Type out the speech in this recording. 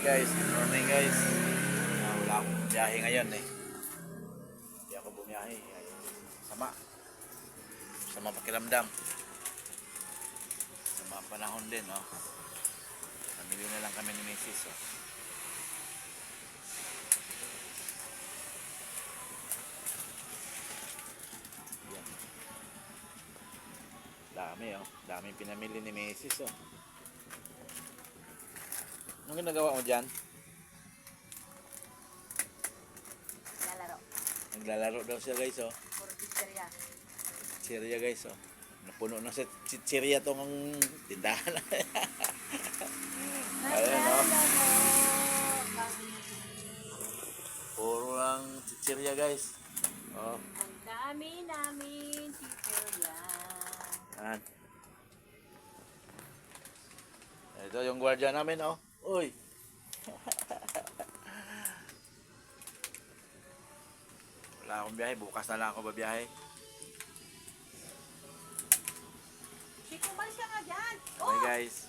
guys, good morning guys. Wala akong biyahe ngayon eh. Hindi ako bumiyahe. Sama pakiramdam. Sama panahon din, oh. Namili na lang kami ni Mrs. Oh. Yan. Dami, oh. Dami pinamili ni Mrs. Oh. Anong ginagawa mo dyan? Naglalaro. Naglalaro daw siya guys, oh. Puro pizzeria. Chicheria guys, oh. Napuno na sa chicheria tong tindahan. Ayan, oh. Puro lang chicheria guys. Oh. Ang dami namin pizzeria. Yan. Ito yung gwardiya namin, oh. Uy. Wala akong biyahe. Bukas na lang ako babiyahe. Chico, malis ka nga dyan! Okay guys.